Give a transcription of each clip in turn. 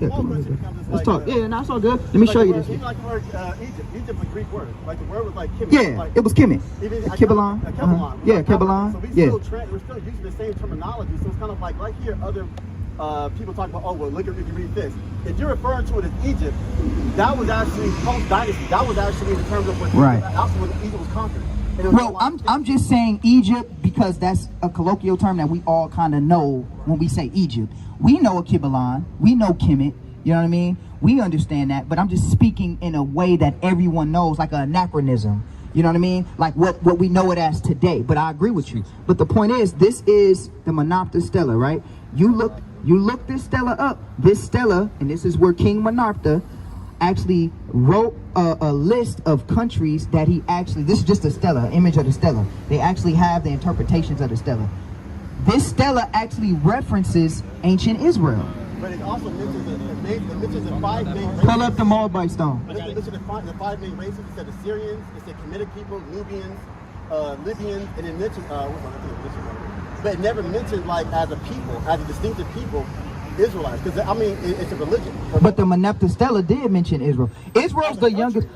Yeah, small come on, question let's becomes let's like, talk. Yeah, no, it's all good. Let me show you this. Even like the word Egypt. Egypt was a Greek word. Like the word was like Kemet. Yeah, like, it was Kemet. Even Kibbalon. Kibbalon. Yeah, Like, Kibbalon. So Yeah. we're still using the same terminology. So it's kind of like here other people talk about, oh well, look at if you read this. If you're referring to it as Egypt, that was actually post dynasty. That was actually in terms of what also when Egypt was conquered. Well, I'm just saying Egypt because that's a colloquial term that we all kind of know when we say Egypt. We know a Kibbalon, we know Kemet, you know what I mean? We understand that, but I'm just speaking in a way that everyone knows, like an anachronism. You know what I mean? Like what we know it as today. But I agree with you. But the point is, this is the Menopta Stela, right? You look this stela up. This stela, and this is where King Menopta actually wrote a list of countries that he actually, this is just a stela, image of the stela. They actually have the interpretations of the stela. This stela actually references ancient Israel. But it also mentions the five main races. Pull up the Moabite stone. It mentions the five main races. It said Assyrians, it said Kemetic people, Nubians, Libyans, and it mentioned, but it never mentioned like as a people, as a distinctive people, Israelites, because I mean it's a religion. But the Menopta Stela did mention Israel. Israel's the youngest.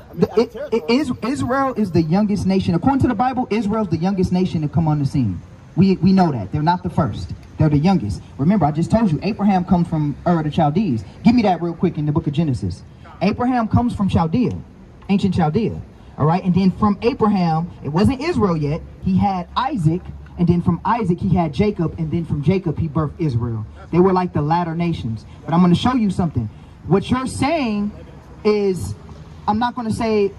Israel is the youngest nation. According to the Bible, Israel's the youngest nation to come on the scene. We know that. They're not the first. They're the youngest. Remember, I just told you, Abraham comes from Ur of the Chaldees. Give me that real quick in the book of Genesis. Abraham comes from Chaldea, ancient Chaldea. All right, and then from Abraham, it wasn't Israel yet. He had Isaac. And then from Isaac, he had Jacob. And then from Jacob, he birthed Israel. They were like the latter nations. But I'm going to show you something. What you're saying is, I'm not going to say,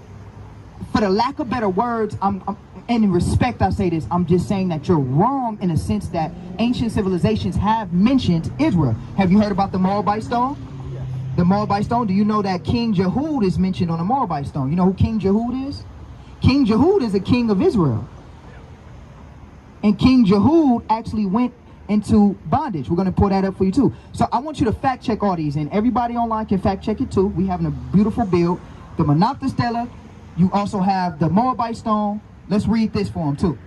for the lack of better words, and in respect, I say this, I'm just saying that you're wrong in a sense that ancient civilizations have mentioned Israel. Have you heard about the Moabite stone? The Moabite stone, do you know that King Jehud is mentioned on the Moabite stone? You know who King Jehud is? King Jehud is a king of Israel. And King Jehud actually went into bondage. We're going to pull that up for you too. So I want you to fact check all these, and everybody online can fact check it too. We having a beautiful build. The Menopta Stela. You also have the Moabite stone. Let's read this for them too.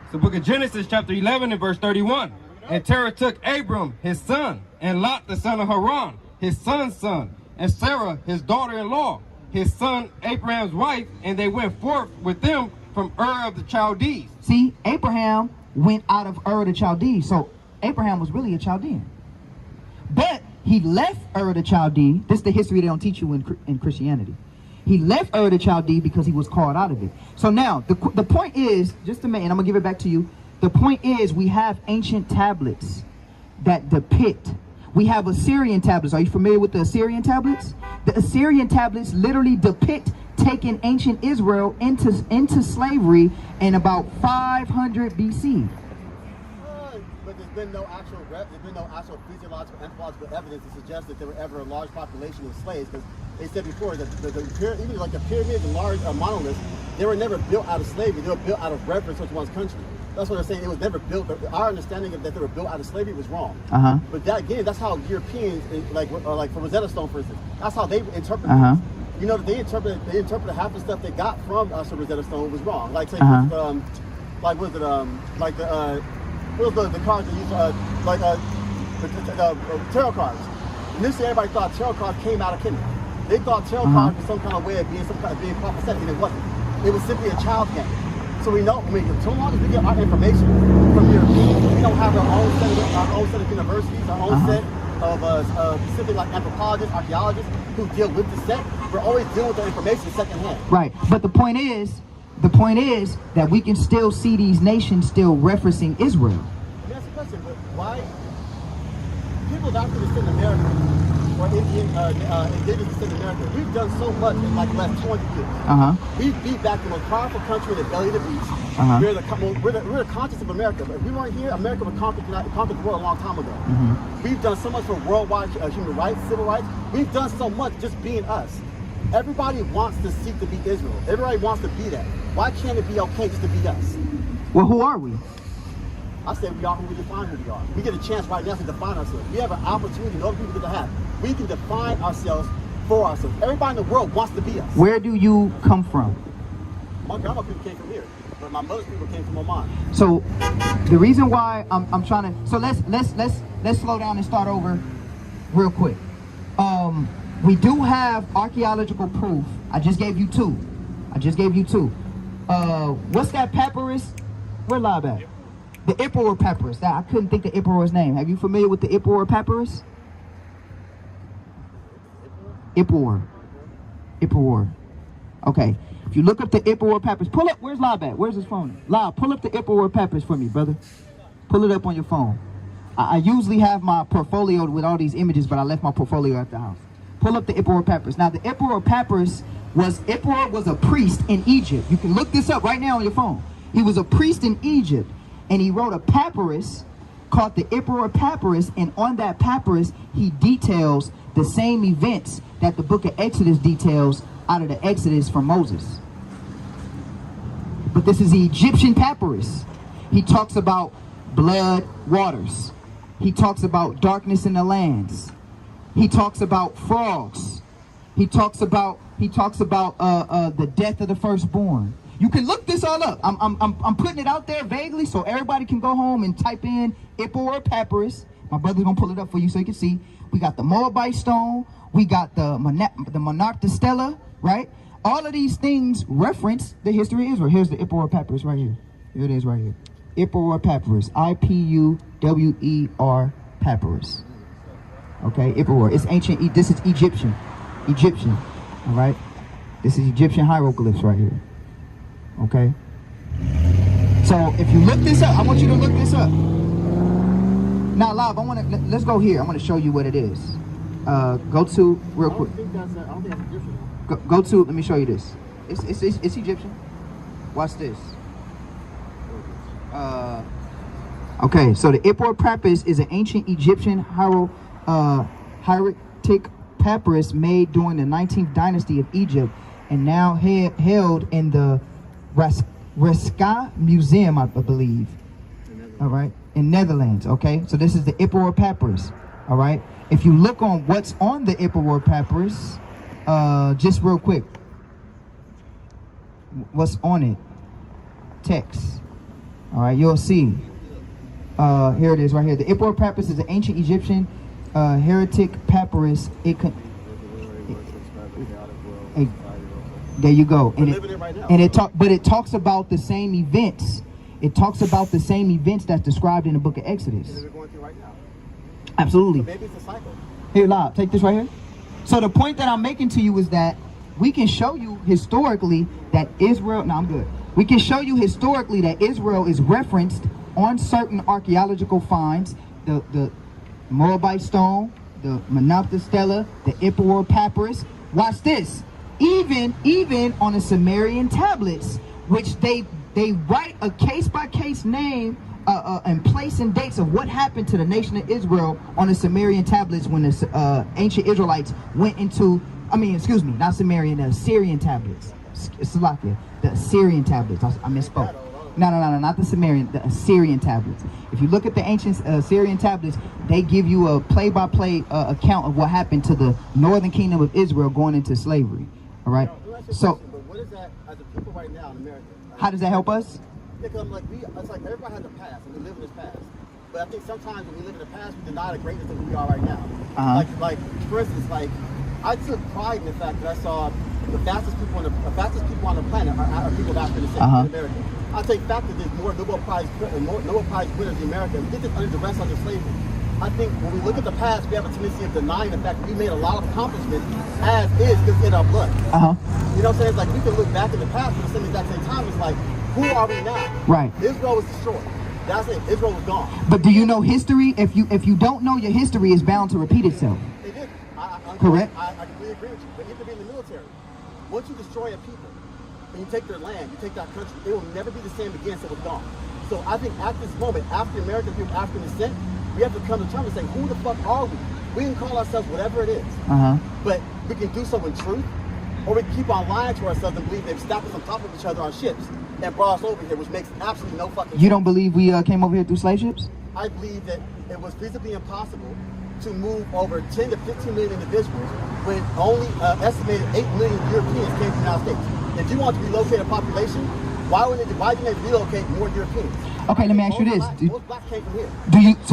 It's the book of Genesis chapter 11 and verse 31. And Terah took Abram, his son, and Lot, the son of Haran, his son's son, and Sarah, his daughter-in-law, his son Abraham's wife, and they went forth with them from Ur of the Chaldees. See, Abraham went out of Ur of the Chaldees. So Abraham was really a Chaldean. But he left Ur of the Chaldees. This is the history they don't teach you in Christianity. He left Ur of the Chaldees because he was called out of it. So now, the point is, just a minute, and I'm going to give it back to you. The point is, we have ancient tablets that depict. We have Assyrian tablets. Are you familiar with the Assyrian tablets? The Assyrian tablets literally depict taking ancient Israel into slavery in about 500 BC. But there's been no actual physiological, anthropological evidence to suggest that there were ever a large population of slaves. Because they said before that even like the pyramids and large monoliths, they were never built out of slavery. They were built out of reverence to one's country. That's what they're saying. It was never built. Our understanding of that they were built out of slavery was wrong. But that again, that's how Europeans, like for Rosetta Stone, for instance, that's how they interpret it. You know, they interpreted half the stuff they got from Rosetta Stone was wrong. Like say, like was it what was the cards they used the tarot cards? Initially, everybody thought tarot cards came out of Kemet. They thought tarot cards was some kind of way of being prophetic, and it wasn't. It was simply a child's game. So we know, so long as we get our information from Europeans, we don't have our own set of universities, our own set of specific like anthropologists, archaeologists who deal with the set. We're always dealing with the information secondhand. Right, but the point is that we can still see these nations still referencing Israel. That's the question, but why people of African descent in America or indigenous descent in America, we've done so much in like the last 20 years. We beat back the most powerful country in the belly of the beast. We're the conscience of America, but if we weren't here, America would conquer the world a long time ago. We've done so much for worldwide human rights, civil rights. We've done so much just being us. Everybody wants to seek to be Israel. Everybody wants to be that. Why can't it be okay just to be us? Well, who are we? I said we are who we define who we are. We get a chance right now to define ourselves. We have an opportunity that other people get to have. We can define ourselves for ourselves. Everybody in the world wants to be us. Where do you come from? My grandma people came from here, but my mother's people came from Oman. So the reason why I'm trying to, so let's slow down and start over real quick. We do have archaeological proof. I just gave you two. What's that papyrus? Where Lab at? The Ipuwer papyrus. I couldn't think of Ipuwer's name. Are you familiar with the Ipuwer papyrus? Ipuwer. Okay. If you look up the Ipuwer papyrus, pull up. Where's Lab at? Where's his phone? Lab, pull up the Ipuwer papyrus for me, brother. Pull it up on your phone. I usually have my portfolio with all these images, but I left my portfolio at the house. Pull up the Ipuwer papyrus. Now, the Ipuwer papyrus Ipuwer was a priest in Egypt. You can look this up right now on your phone. He was a priest in Egypt, and he wrote a papyrus called the Ipuwer papyrus, and on that papyrus, he details the same events that the book of Exodus details out of the Exodus from Moses. But this is the Egyptian papyrus. He talks about blood waters. He talks about darkness in the lands. He talks about frogs. He talks about the death of the firstborn. You can look this all up. I'm putting it out there vaguely so everybody can go home and type in Ipuwer papyrus. My brother's gonna pull it up for you so you can see. We got the Moabite stone. We got the Monarch Stela, right? All of these things reference the history of Israel. Here's the Ipuwer papyrus right here. Here it is right here. Ipuwer papyrus. Ipuwer papyrus. Okay, Ipuwer. It's ancient. This is Egyptian. All right. This is Egyptian hieroglyphs right here. Okay. So if you look this up, I want you to look this up. Now, Live, let's go here. I want to show you what it is. Go to real quick. I don't think that's Egyptian. Go to. Let me show you this. It's Egyptian. Watch this. Okay, so the Ipuwer papyrus is an ancient Egyptian hieratic papyrus made during the 19th dynasty of Egypt, and now held in the Raska Museum, I believe. All right, in Netherlands. Okay, so this is the Ipuwer papyrus. All right, if you look on what's on the Ipuwer papyrus, just real quick, what's on it? Text. All right, you'll see. Here it is right here. The Ipuwer papyrus is an ancient Egyptian heretic papyrus. There you go. And it talks about the same events. It talks about the same events that's described in the book of Exodus. That we're going through right now. Absolutely. So maybe it's a cycle. Here, Lob, take this right here. So the point that I'm making to you is that we can show you historically that Israel. No, I'm good. We can show you historically that Israel is referenced on certain archaeological finds, the Moabite stone, the Monarch Stela, the Ipuwer papyrus. Watch this. Even on the Sumerian tablets, which they write a case-by-case name and place and dates of what happened to the nation of Israel on the Sumerian tablets when the ancient Israelites went into, not Sumerian, the Assyrian tablets. Salakia, the Assyrian tablets. I misspoke. No, not the Sumerian, the Assyrian tablets. If you look at the ancient Assyrian tablets, they give you a play-by-play account of what happened to the northern kingdom of Israel going into slavery. All right. So, but what is that as a people right now in America? How does that help us? Because it's like everybody has a past, and we live in this past. But I think sometimes when we live in the past, we deny the greatness of who we are right now. Like for instance, I took pride in the fact that I saw the fastest people on the planet are people of African descent in America. I take fact that there's more Nobel Prize winners in America. We did this under duress under slavery. I think when we look at the past, we have a tendency of denying the fact that we made a lot of accomplishments as is because it's in our blood. You know what I'm saying? It's like we can look back in the past at the same exact same time. It's like, who are we now? Right. Israel was destroyed. That's it. Israel was gone. But do you know history? If you don't know your history, it's bound to repeat itself. It did. Correct. I completely agree with you. But you could be in the military. Once you destroy a people and you take their land, you take that country, it will never be the same again, so it's gone. So I think at this moment, after American people of African descent, we have to come to terms and say, who the fuck are we? We can call ourselves whatever it is. But we can do so in truth, or we can keep on lying to ourselves and believe they've stacked us on top of each other on ships and brought us over here, which makes absolutely no fucking sense. You don't believe we came over here through slave ships? I believe that it was feasibly impossible to move over 10 to 15 million individuals when only estimated 8 million Europeans came to the United States. If you want to relocate a population, why didn't they relocate more Europeans? Okay, let me ask you this. Most blacks came from here.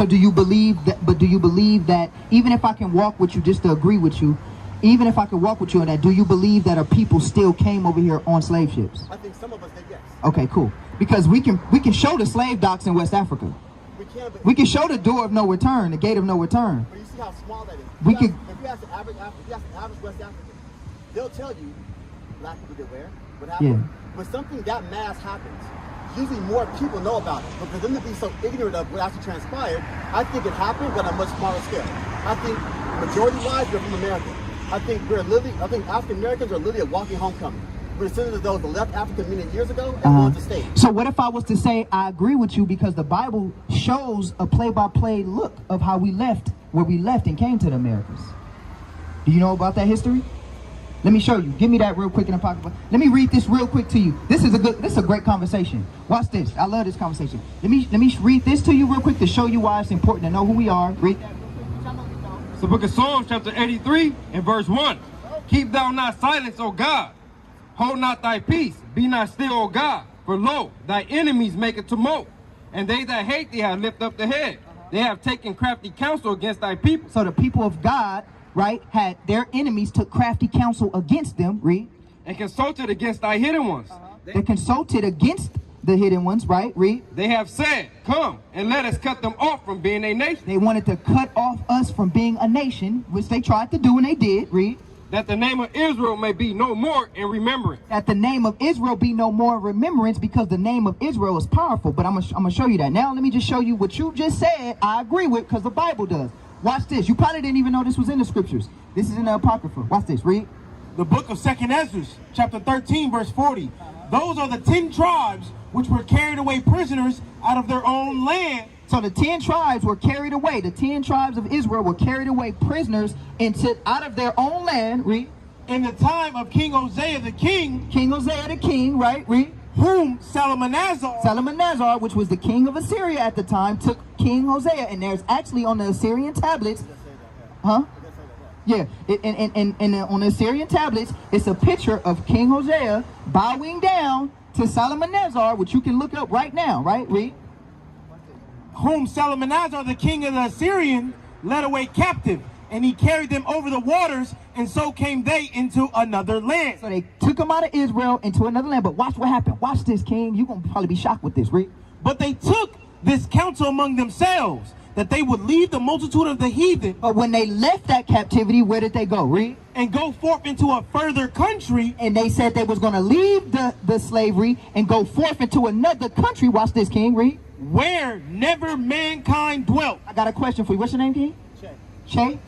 Do you believe that, but do you believe that even if I can walk with you just to agree with you, Even if I could walk with you on that, do you believe that our people still came over here on slave ships? I think some of us did, yes. Okay, cool. Because we can show the slave docks in West Africa. We can, but We can show the door of no return, the gate of no return. But you see how small that is. We If you could- ask- If you ask the average West African, they'll tell you black people get where, what happened. Yeah. When something that mass happens, usually more people know about it. But for them to be so ignorant of what actually transpired, I think it happened, but on a much smaller scale. I think majority-wise, we're from America. I think African Americans are literally a walking homecoming. We're descendants of those that left Africa many years ago and going to stay. So what if I was to say I agree with you because the Bible shows a play-by-play look of how we left, where we left and came to the Americas? Do you know about that history? Let me show you. Give me that real quick in the pocketbook. Let me read this real quick to you. This is a great conversation. Watch this. I love this conversation. Let me read this to you real quick to show you why it's important to know who we are. Read that. It's the book of Psalms, chapter 83, and verse 1. Keep thou not silence, O God. Hold not thy peace. Be not still, O God. For lo, thy enemies make a tumult, and they that hate thee have lifted up the head. They have taken crafty counsel against thy people. So the people of God, right, had their enemies took crafty counsel against them. Read. And consulted against thy hidden ones. They consulted against the hidden ones. Right. Read. They have said, come, and let us cut them off from being a nation, They wanted to cut off us from being a nation, which they tried to do, and they did. Read. that the name of Israel may be no more in remembrance. That the name of Israel be no more in remembrance, because the name of Israel is powerful. But I'm gonna show you that. Now let me just show you what you just said. I agree with, because the Bible does. Watch this. You probably didn't even know this was in the scriptures. This is in the Apocrypha. Watch this. Read. The book of 2nd Ezra, chapter 13, verse 40. Those are the 10 tribes which were carried away prisoners out of their own land. So the 10 tribes were carried away. The 10 tribes of Israel were carried away prisoners out of their own land. Read. In the time of King Hosea the king, King Hosea the king, right? Read. whom Salmanazar, which was the king of Assyria at the time, took King Hosea. And there's actually on the Assyrian tablets, huh? Yeah, and on the Assyrian tablets, it's a picture of King Hosea bowing down to Salmanazar, which you can look up right now, right? Read. whom Salmanazar the king of the Assyrians led away captive, and he carried them over the waters, and so came they into another land. So they took them out of Israel into another land. But watch what happened. Watch this, King. You're going to probably be shocked with this. Read. But they took this counsel among themselves, that they would leave the multitude of the heathen But when they left that captivity, where did they go? Read. and go forth into a further country, And they said they was going to leave the slavery and go forth into another country. Watch this, King. Read. where never mankind dwelt. I got a question for you. What's your name, King? Che. Che?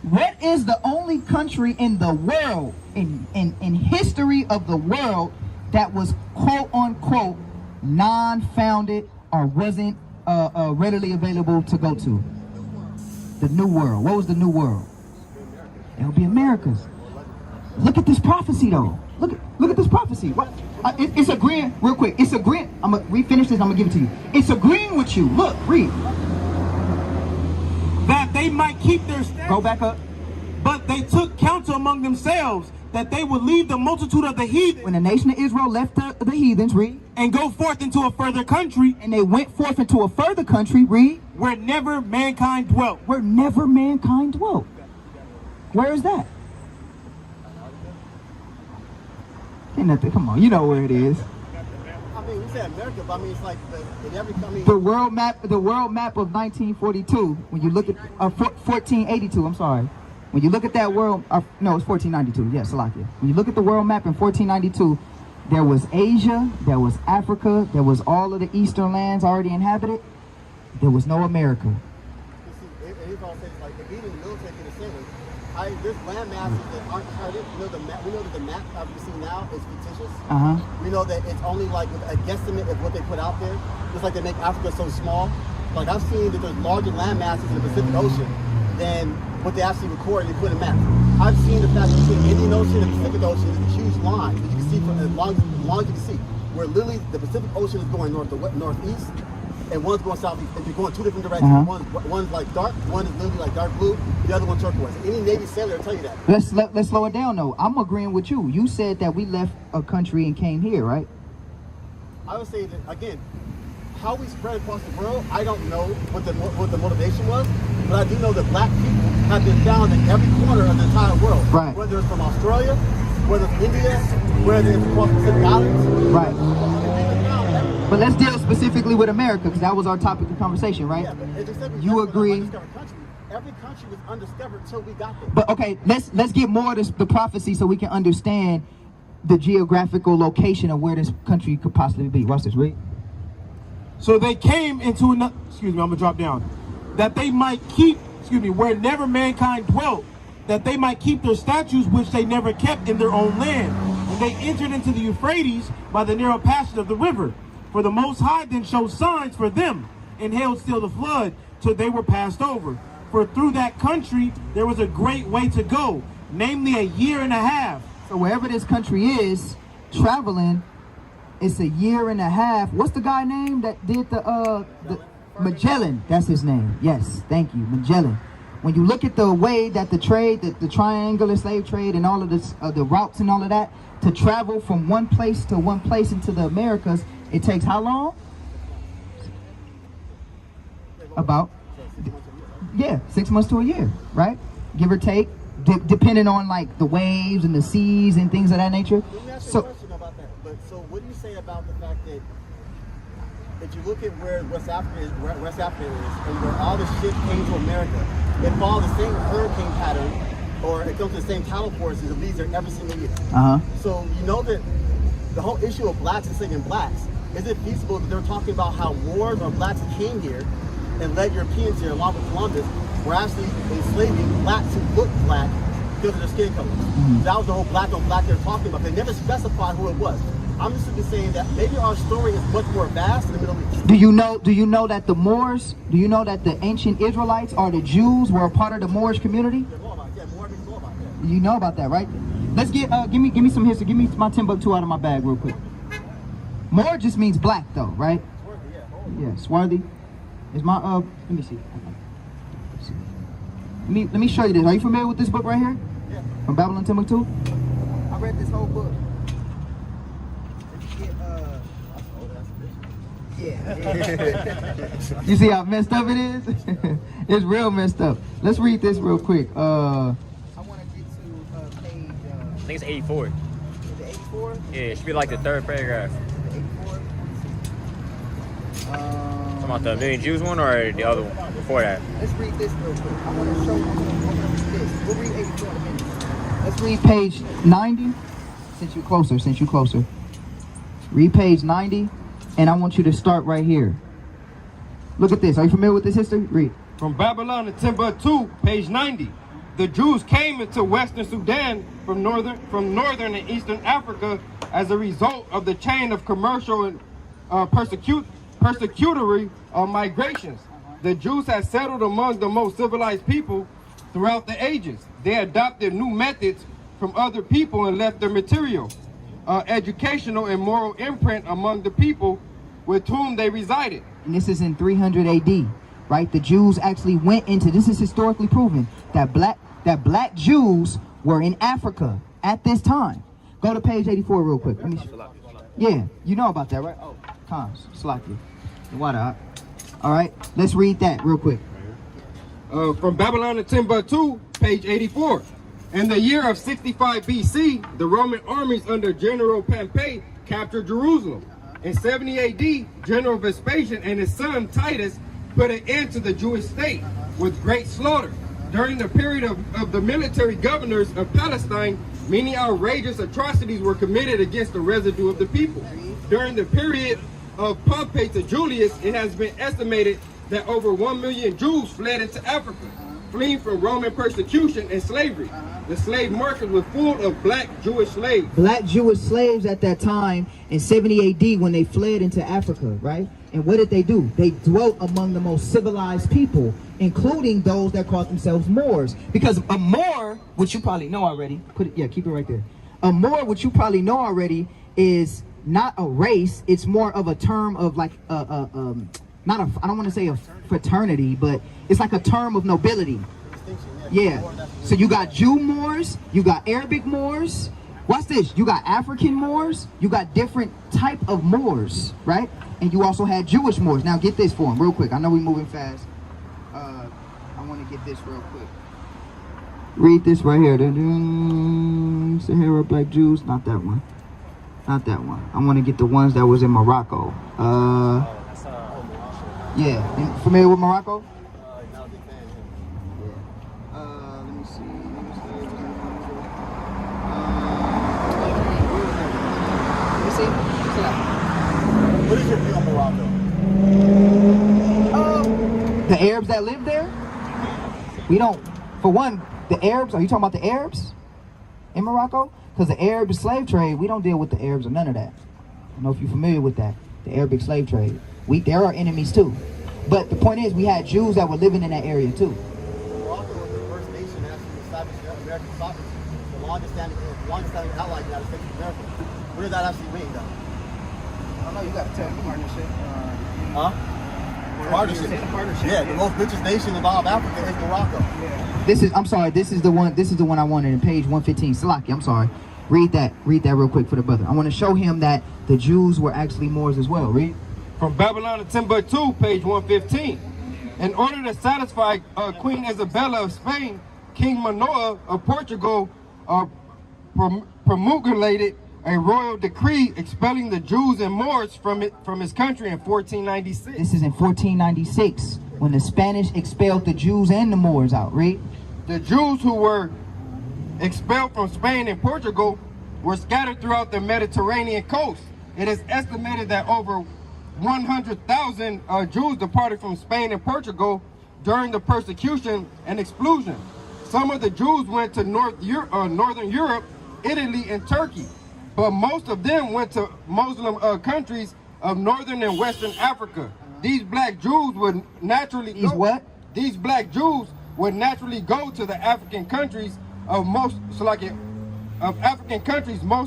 What is the only country in the world, in history of the world, that was quote unquote non-founded or wasn't readily available to go to? The New World. What was the New World? It would be America's. Look at this prophecy, though. Look at this prophecy. What? It's agreeing, real quick. It's agreeing. We finish this. I'm gonna give it to you. It's agreeing with you. Look, read. That they might keep their statutes. Go back up. But they took counsel among themselves, that they would leave the multitude of the heathen When the nation of Israel left the heathens, read, and go forth into a further country, and they went forth into a further country, read, where never mankind dwelt. where never mankind dwelt. Where is that? Ain't nothing. Come on, you know where it is. I mean, we say America, but I mean, it's like in every, I mean, The world map of 1942. When you look at 1482. I'm sorry. When you look at that world, no, it's 1492. Yes, Salakia. When you look at the world map in 1492, there was Asia, there was Africa, there was all of the eastern lands already inhabited. There was no America. you see, it's all things like if even the military can say it, there's land masses that aren't charted. We know that the map that we see now is fictitious. We know that it's only like a guesstimate of what they put out there. Just like they make Africa so small. Like I've seen that there's larger land masses in the Pacific Ocean than what they actually record and put in maps. I've seen the fact that between the Indian Ocean and the Pacific Ocean is a huge line that you can see from as long as you can see, where literally the Pacific Ocean is going northeast, and one's going southeast. If you're going two different directions, one's like dark, one is literally like dark blue, the other one turquoise. Any Navy sailor will tell you that. Let's slow it down though. I'm agreeing with you. You said that we left a country and came here, right? I would say that again, how we spread across the world, I don't know what the motivation was, but I do know that black people have been found in every corner of the entire world. Right. Whether it's from Australia, whether it's India, whether it's from Pacific Islands. Right. Right. But let's deal specifically with America, because that was our topic of conversation, right? Yeah, but it just said we You never agree? undiscovered country. Every country was undiscovered until we got there. But okay, let's get more of the prophecy so we can understand the geographical location of where this country could possibly be. Watch this, read. So they came into another, excuse me, I'm gonna drop down, that they might keep, where never mankind dwelt, that they might keep their statutes which they never kept in their own land. And they entered into the Euphrates by the narrow passage of the river. For the Most High then showed signs for them, and held still the flood till they were passed over. For through that country there was a great way to go, namely 1.5 years. So wherever this country is traveling, it's 1.5 years. What's the guy name that did the Magellan? That's his name. Yes, thank you, Magellan. When you look at the way that the trade, the triangular slave trade and all of this, the routes and all of that, to travel from one place to one place into the Americas, it takes how long? About, yeah, 6 months to a year, right? Give or take, depending on like the waves and the seas and things of that nature. Let me ask you So, a question about that. But so, what do you say about the fact that if you look at where West Africa is, and where all the shit came to America, it follows the same hurricane pattern, or it comes to the same tidal forces and leaves there every single year. So you know that the whole issue of blacks enslaving blacks, is it feasible that they're talking about how Moors or blacks who came here and led Europeans here along with Columbus were actually enslaving blacks who looked black because of their skin color? That was the whole black on black they were talking about. They never specified who it was. I'm just simply saying that maybe our story is much more vast in the Middle East. do you know that the Moors, do you know that the ancient Israelites or the Jews were a part of the Moorish community? Yeah, more people know about that. You know about that, right? Let's get give me some history. Give me my Timbuktu out of my bag real quick. Moor just means black though, right? Yeah, swarthy. Is my let me see. Let me show you this. Are you familiar with this book right here? Yeah. From Babylon Timbuktu? I read this whole book. Yeah. You see how messed up it is? It's real messed up. Let's read this real quick. I want to get to page. I think it's 84. Is it 84? Yeah, it should be like the third paragraph. 84. Talking about the Million Jews one or the other one before that? Let's read this real quick. I want to show you. I'm going to read this. We'll read 84 in a minute. Let's read page 90. Since you closer. Read page 90, and I want you to start right here. Look at this. Are you familiar with this history? Read. From Babylon to Timbuktu, page 90. The Jews came into Western Sudan from northern and eastern Africa as a result of the chain of commercial and persecutory migrations. The Jews had settled among the most civilized people throughout the ages. They adopted new methods from other people and left their material, educational and moral imprint among the people with whom they resided. And this is in 300 AD, right? The Jews actually went into, this is historically proven, that black Jews were in Africa at this time. Go to page 84 real quick. Let me yeah, you know about that, right? Oh, cons, Slacky. What up? All right, let's read that real quick. From Babylon to Timbuktu, page 84. In the year of 65 BC, the Roman armies under General Pompey captured Jerusalem. In 70 AD, General Vespasian and his son Titus put an end to the Jewish state with great slaughter. During the period of the military governors of Palestine, many outrageous atrocities were committed against the residue of the people. During the period of Pompey to Julius, it has been estimated that over 1 million Jews fled into Africa, fleeing from Roman persecution and slavery. The slave market was full of black Jewish slaves. Black Jewish slaves at that time in 70 AD when they fled into Africa, right? And what did they do? They dwelt among the most civilized people, including those that called themselves Moors. Because a Moor, which you probably know already, keep it right there. A Moor, which you probably know already, is not a race. It's more of a term of like I don't want to say a fraternity, but it's like a term of nobility. Yeah. So you got Jew Moors, you got Arabic Moors. Watch this. You got African Moors. You got different type of Moors, right? And you also had Jewish Moors. Now get this for them real quick. I know we're moving fast. I want to get this real quick. Read this right here. Sahara Black Jews. Not that one. Not that one. I want to get the ones that was in Morocco. Yeah. You familiar with Morocco? Now they can. Let me see. Let me see. What is your view on Morocco? The Arabs that live there, we don't. For one, the Arabs. Are you talking about the Arabs in Morocco? Because the Arab slave trade, we don't deal with the Arabs or none of that. I don't know if you're familiar with that. The Arabic slave trade. There are enemies too. But the point is, we had Jews that were living in that area too. Morocco was the first nation that actually established American sovereignty. The longest standing ally of the United States of America. What does that actually mean, though? I know you got to tell me partnership. Partnership. Yeah, the most richest nation in all of Africa is Morocco. I'm sorry. This is the one I wanted in page 115. Salaki, I'm sorry. Read that real quick for the brother. I want to show him that the Jews were actually Moors as well. Read. From Babylon to Timbuktu, page 115. In order to satisfy Queen Isabella of Spain, King Manoah of Portugal promulgated a royal decree expelling the Jews and Moors from his country in 1496. This is in 1496 when the Spanish expelled the Jews and the Moors out. Read. The Jews who were expelled from Spain and Portugal were scattered throughout the Mediterranean coast. It is estimated that over 100,000 Jews departed from Spain and Portugal during the persecution and exclusion. Some of the Jews went to Northern Europe, Italy, and Turkey, but most of them went to Muslim countries of Northern and Western Africa. These black Jews would naturally These black Jews would naturally go to the African countries most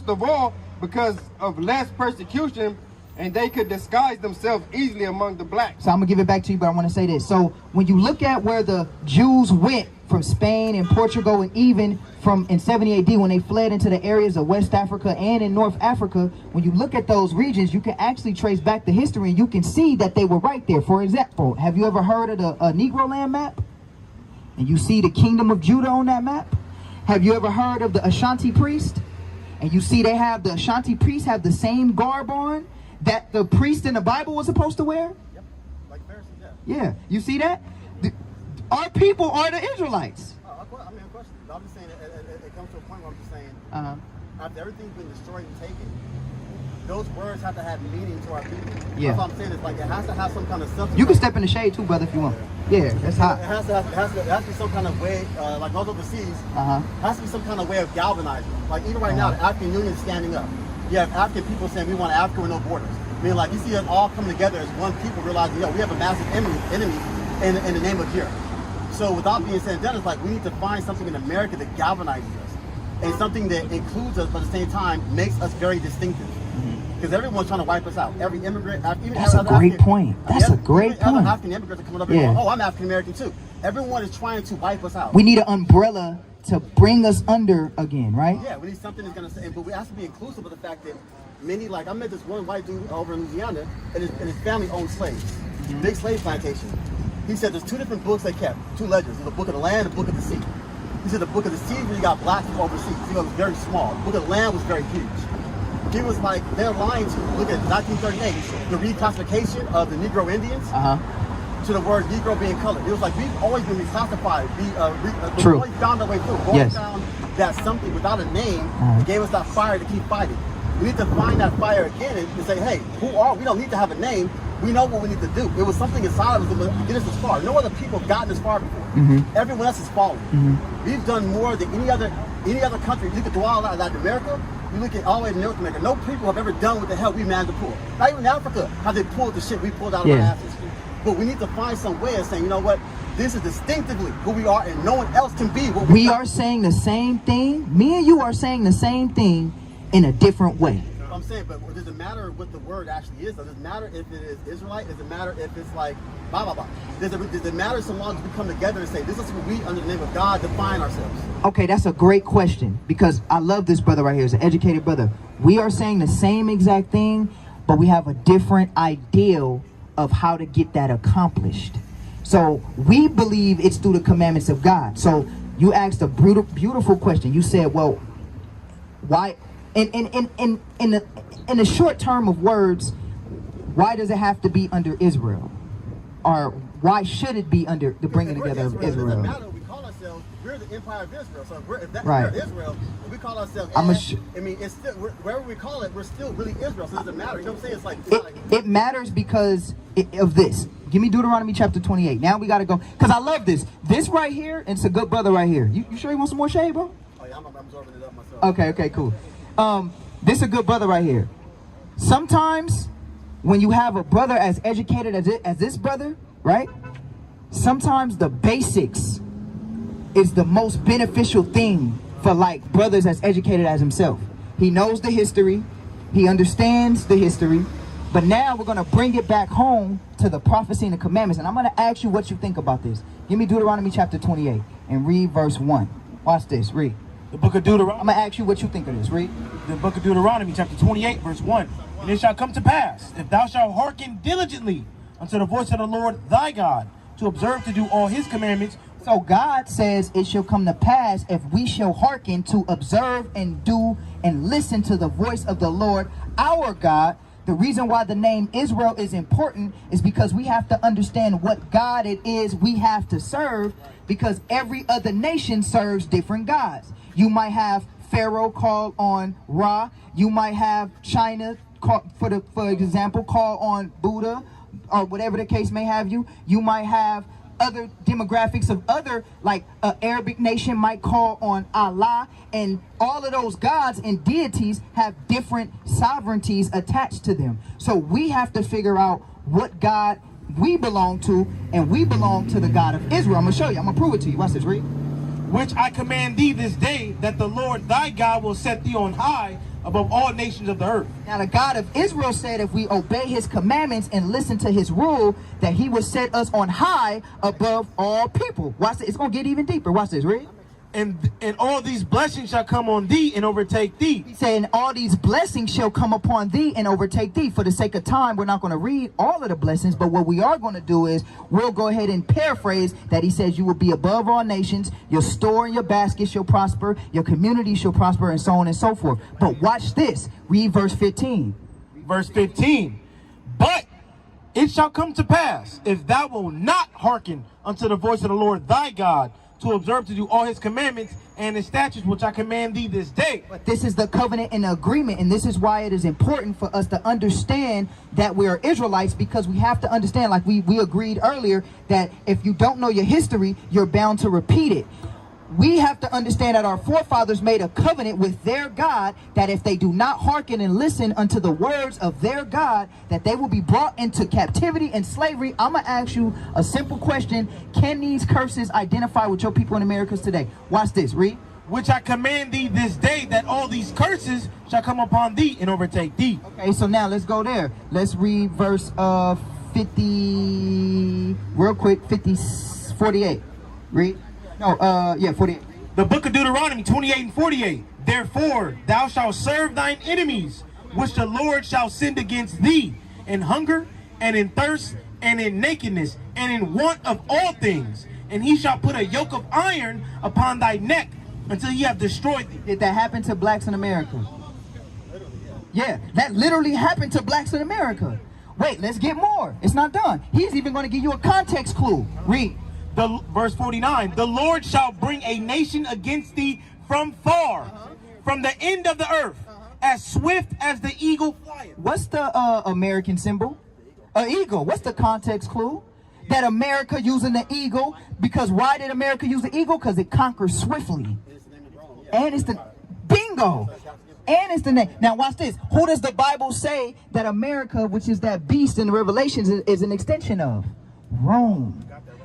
of all because of less persecution, and they could disguise themselves easily among the blacks. So I'm gonna give it back to you, but I want to say this. So when you look at where the Jews went from Spain and Portugal, and even in 70 AD when they fled into the areas of West Africa and in North Africa, when you look at those regions, you can actually trace back the history, and you can see that they were right there. For example, have you ever heard of the Negro land map? And you see the Kingdom of Judah on that map? Have you ever heard of the Ashanti priest? And you see the Ashanti priests have the same garb on that the priest in the Bible was supposed to wear? Yep, like Pharisees, Yeah, you see that? Our people are the Israelites. of question. I'm just saying, it comes to a point where I'm just saying, after everything's been destroyed and taken, those words have to have meaning to our people. Yeah. That's what I'm saying. It's like it has to have some kind of substance. You can step in the shade too, brother, if you want. Yeah, that's hot. It has to be some kind of way, like those overseas, has to be some kind of way of galvanizing. Like even right now, the African Union is standing up. You have African people saying we want Africa with no borders. I mean, like you see us all come together as one people, realizing, we have a massive enemy in the name of Europe. So without being said and done, it's like we need to find something in America that galvanizes us, and something that includes us, but at the same time makes us very distinctive. Because everyone's trying to wipe us out. Every immigrant, that's a great point. That's a great point. African immigrants are coming up and going, oh, I'm African American too. Everyone is trying to wipe us out. We need an umbrella to bring us under again, right? Yeah, we need something that's going to say, but we have to be inclusive of the fact that many, like I met this one white dude over in Louisiana, and his family owned slaves, big slave plantation. He said there's two different books they kept, two ledgers. There's the Book of the Land, the Book of the Sea. He said the Book of the Sea, where you got black people overseas. It was very small. The Book of the Land was very huge. He was like, they're lying to you. Look at 1938, the reclassification of the Negro Indians to the word Negro being colored. It was like, we've always been reclassified. We've always found our way through. We always found that something without a name gave us that fire to keep fighting. We need to find that fire again and say, hey, who are we? We don't need to have a name. We know what we need to do. It was something inside of us that would get us this far. No other people have gotten this far before. Everyone else has fallen. We've done more than any other country. You look at the wild out Latin America, you look at all the way to North America, no people have ever done what the hell we managed to pull. Not even in Africa have they pulled the shit we pulled out of our asses. But we need to find some way of saying, you know what, this is distinctively who we are, and no one else can be what we are. Saying the same thing. Me and you are saying the same thing in a different way. I'm saying, but does it matter what the word actually is? Does it matter if it is Israelite? Does it matter if it's like blah blah blah? Does it matter so long as we come together and say this is who we, under the name of God, define ourselves? Okay, that's a great question, because I love this brother right here. He's an educated brother. We are saying the same exact thing, but we have a different ideal of how to get that accomplished. So we believe it's through the commandments of God. So You asked a beautiful question. You said, well, why, in the short term of words, why does it have to be under Israel? Or why should it be under the bringing together of It Israel? doesn't matter. We call ourselves, we're the empire of Israel. So if that's Right. Israel, we call ourselves. I mean, it's still wherever we call it, we're still really Israel. So it doesn't matter. You know what I'm saying? It's like It matters because of this. Give me Deuteronomy chapter 28. Now we got to go. Because I love this. This right here, and it's a good brother right here. You sure you want some more shade, bro? Oh yeah, I'm absorbing it up myself. Okay, cool. This is a good brother right here. Sometimes when you have a brother as educated as this brother, right? Sometimes the basics is the most beneficial thing for like brothers as educated as himself. He knows the history. He understands the history. But now we're going to bring it back home to the prophecy and the commandments. And I'm going to ask you what you think about this. Give me Deuteronomy chapter 28 and read verse 1. Watch this. Read. The book of Deuteronomy. I'm going to ask you what you think of this. Read. The book of Deuteronomy, chapter 28, verse 1. And it shall come to pass, if thou shalt hearken diligently unto the voice of the Lord thy God, to observe to do all his commandments. So God says it shall come to pass if we shall hearken to observe and do and listen to the voice of the Lord our God. The reason why the name Israel is important is because we have to understand what God it is we have to serve, because every other nation serves different gods. You might have Pharaoh call on Ra. You might have China, for example, call on Buddha, or whatever the case may have you. You might have other demographics of other, like Arabic nation might call on Allah, and all of those gods and deities have different sovereignties attached to them. So we have to figure out what God we belong to, and we belong to the God of Israel. I'm gonna show you. I'm gonna prove it to you. Watch this. Read. Which I command thee this day, that the Lord thy God will set thee on high above all nations of the earth. Now the God of Israel said if we obey his commandments and listen to his rule, that he will set us on high above all people. Watch this. It's going to get even deeper. Watch this. Read. And all these blessings shall come on thee and overtake thee. He's saying all these blessings shall come upon thee and overtake thee. For the sake of time, we're not going to read all of the blessings, but what we are going to do is we'll go ahead and paraphrase that. He says you will be above all nations, your store and your basket shall prosper, your community shall prosper, and so on and so forth. But watch this. Read verse 15. Verse 15. But it shall come to pass, if thou wilt not hearken unto the voice of the Lord thy God, to observe to do all his commandments and his statutes which I command thee this day. But this is the covenant and the agreement, and this is why it is important for us to understand that we are Israelites, because we have to understand, like we agreed earlier, that if you don't know your history, you're bound to repeat it. We have to understand that our forefathers made a covenant with their God, that if they do not hearken and listen unto the words of their God, that they will be brought into captivity and slavery. I'm going to ask you a simple question. Can these curses identify with your people in Americas today? Watch this. Read. Which I command thee this day, that all these curses shall come upon thee and overtake thee. Okay, so now let's go there. Let's read verse 50, real quick, 48. Read. No, 48. The book of Deuteronomy 28 and 48. Therefore thou shalt serve thine enemies, which the Lord shall send against thee, in hunger and in thirst and in nakedness and in want of all things. And he shall put a yoke of iron upon thy neck until he have destroyed thee. Did that happen to blacks in America? Yeah, that literally happened to blacks in America. Wait, let's get more. It's not done. He's even going to give you a context clue. Read. Verse 49, the Lord shall bring a nation against thee from far, from the end of the earth, as swift as the eagle flieth. What's the American symbol? An eagle. What's the context clue? That America using the eagle, because why did America use the eagle? Because it conquers swiftly. And it's the bingo. And it's the name. Now watch this. Who does the Bible say that America, which is that beast in the Revelations, is an extension of? Rome.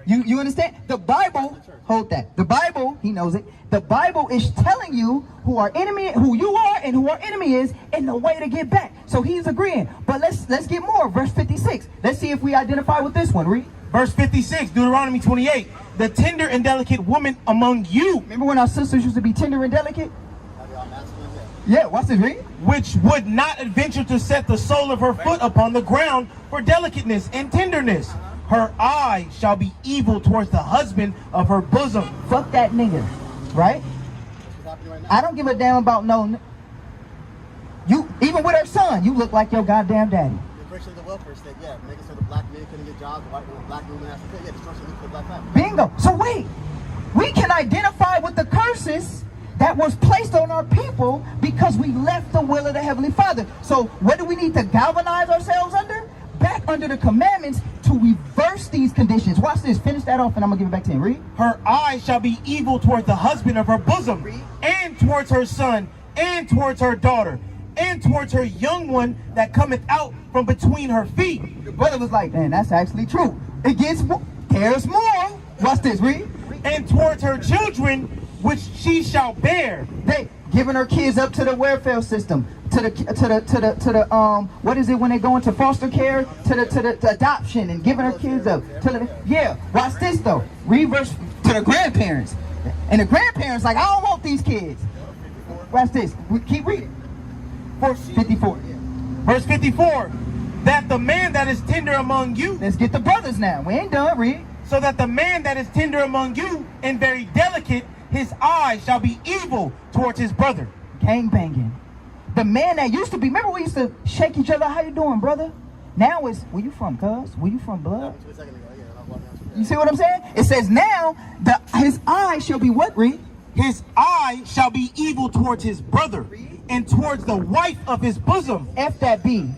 You understand? The Bible, hold that. The Bible, he knows it. The Bible is telling you who our enemy, who you are, and who our enemy is, and the way to get back. So he's agreeing. But let's get more. Verse 56. Let's see if we identify with this one. Read. Verse 56, Deuteronomy 28. The tender and delicate woman among you. Remember when our sisters used to be tender and delicate? Yeah, watch this. Read. Which would not adventure to set the sole of her foot upon the ground for delicateness and tenderness, her eye shall be evil towards the husband of her bosom. Fuck that nigga, right? What's happening right now? I don't give a damn about you. Even with her son, you look like your goddamn daddy. The destruction of the welfare state, yeah. Making sure the black men couldn't get jobs, the black women has to pay. Yeah, destruction of the black family. Bingo. So wait, we can identify with the curses that was placed on our people because we left the will of the Heavenly Father. So what do we need to galvanize ourselves under? Back under the commandments to reverse these conditions. Watch this. Finish that off and I'm going to give it back to him. Read. Her eye shall be evil towards the husband of her bosom, and towards her son, and towards her daughter, and towards her young one that cometh out from between her feet. Your brother was like, man, that's actually true. It gets more. There's more. Watch this. Read. And towards her children, which she shall bear. They giving her kids up to the welfare system, to the what is it when they go into foster care, to the adoption, and giving her kids up to the, yeah. Watch this though. Reverse to the grandparents, and the grandparents like, I don't want these kids. Watch this. We keep reading. Verse 54. Verse 54. That the man that is tender among you. Let's get the brothers now. We ain't done. Read. So that the man that is tender among you and very delicate, his eye shall be evil towards his brother. Gang banging. The man that used to be, remember we used to shake each other, how you doing, brother? Now it's, where you from, cuz? Where you from, blood? You see what I'm saying? It says now, his eye shall be what, Reed? His eye shall be evil towards his brother and towards the wife of his bosom. F that B.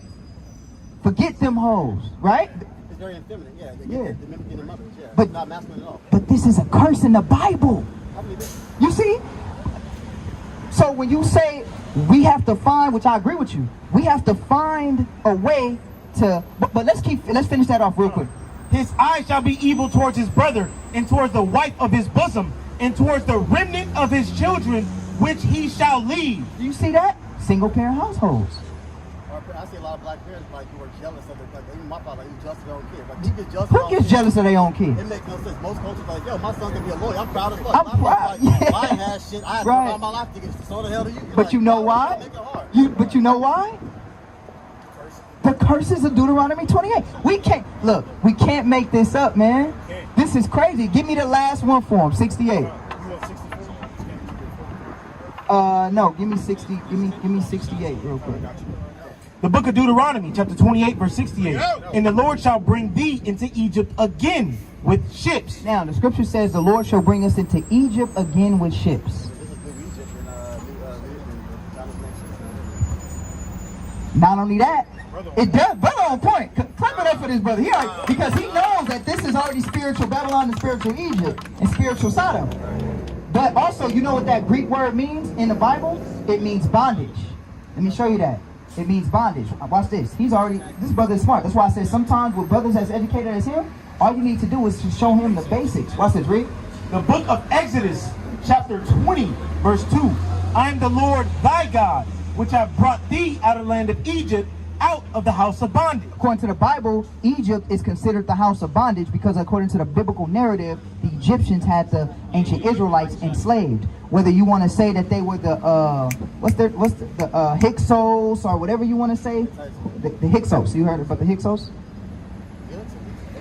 Forget them hoes, right? It's very infeminate, yeah. Yeah. They're mimicking their mothers, yeah. But- It's not masculine at all. But this is a curse in the Bible. I believe it. You see? So when you say we have to find, which I agree with you, we have to find a way to, but let's finish that off real quick. His eye shall be evil towards his brother and towards the wife of his bosom and towards the remnant of his children, which he shall leave. Do you see that? Single parent households. I see a lot of black parents like who are jealous of their, like even my father, he jealous of their own kids. Like he gets jealous of Who their own gets kids. jealous of their own kids? It makes no sense. Most cultures are like, yo, my son can be a lawyer. I'm proud as fuck. I'm proud, Like, yeah. I ain't had shit. I had to Right. work all my life to get it. So the hell do you? You're But like, you know yo, why? Make it hard. But you know why? The curses of Deuteronomy 28. We can't make this up, man. This is crazy. Give me the last one for him, 68. No, give me 60. Give me 68 real quick. The book of Deuteronomy, chapter 28, verse 68. And the Lord shall bring thee into Egypt again with ships. Now, the scripture says the Lord shall bring us into Egypt again with ships. This is New Egypt and China's next. Not only that, it does, brother on point. Clap it up for this brother. Because he knows that this is already spiritual Babylon and spiritual Egypt and spiritual Sodom. But also, you know what that Greek word means in the Bible? It means bondage. Let me show you that. It means bondage. Watch this. This brother is smart. That's why I said sometimes with brothers as educated as him, all you need to do is to show him the basics. Watch this, read. The book of Exodus, chapter 20, verse 2. I am the Lord thy God, which have brought thee out of the land of Egypt, out of the house of bondage. According to the Bible, Egypt is considered the house of bondage because according to the biblical narrative, the Egyptians had the ancient Israelites enslaved. Whether you want to say that they were the Hyksos or whatever you want to say, the Hyksos. You heard about the Hyksos?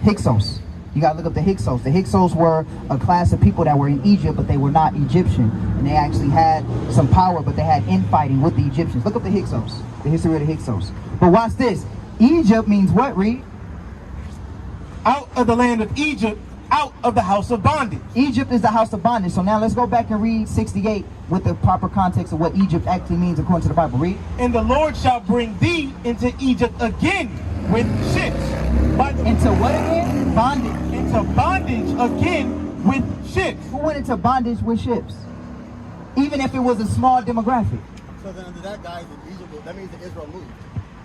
Hyksos. You gotta look up the Hyksos. The Hyksos were a class of people that were in Egypt, but they were not Egyptian, and they actually had some power, but they had infighting with the Egyptians. Look up the Hyksos. The history of the Hyksos. But watch this. Egypt means what, Reed? Out of the land of Egypt, out of the house of bondage. Egypt is the house of bondage. So now let's go back and read 68 with the proper context of what Egypt actually means according to the Bible. Read. And the Lord shall bring thee into Egypt again with ships. Into what again? Bondage. Into bondage again with ships. Who went into bondage with ships? Even if it was a small demographic. So then under that guise in Egypt, that means that Israel moved.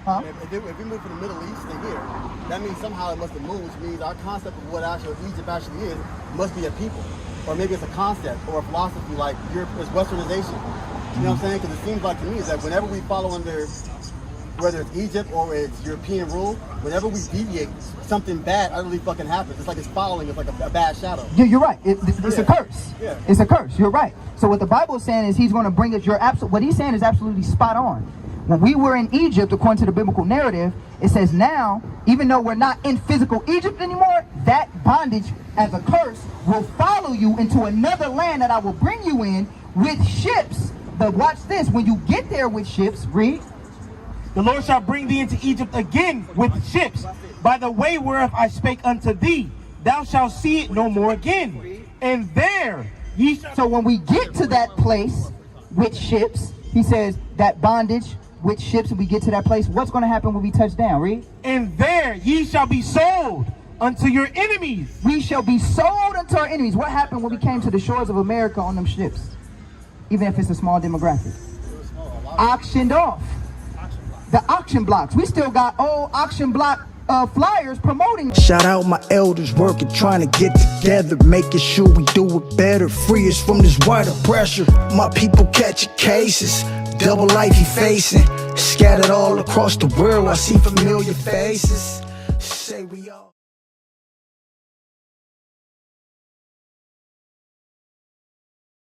Huh? If we move from the Middle East to here, that means somehow it must have moved, which means our concept of what actual Egypt actually is must be a people. Or maybe it's a concept or a philosophy like Europe is westernization. You know what I'm saying? Because it seems like to me that whenever we follow under, whether it's Egypt or it's European rule, whenever we deviate, something bad utterly fucking happens. It's like it's following, it's like a bad shadow. Yeah, you're right. It's a curse. Yeah. It's a curse. You're right. So what the Bible is saying is he's going to bring us what he's saying is absolutely spot on. When we were in Egypt, according to the biblical narrative, it says now, even though we're not in physical Egypt anymore, that bondage as a curse will follow you into another land that I will bring you in with ships. But watch this, when you get there with ships, read. The Lord shall bring thee into Egypt again with ships, by the way whereof I spake unto thee. Thou shalt see it no more again. And there ye shall... So when we get to that place with ships, he says that bondage with ships, and we get to that place, what's going to happen when we touch down? Read. And there ye shall be sold unto your enemies. We shall be sold unto our enemies. What happened when we came to the shores of America on them ships? Even if it's a small demographic. Auctioned off. The auction blocks. We still got old auction block flyers promoting. Shout out my elders working, trying to get together, making sure we do it better. Free us from this wider pressure. My people catching cases, double life he facing. Scattered all across the world, I see familiar faces. Say we all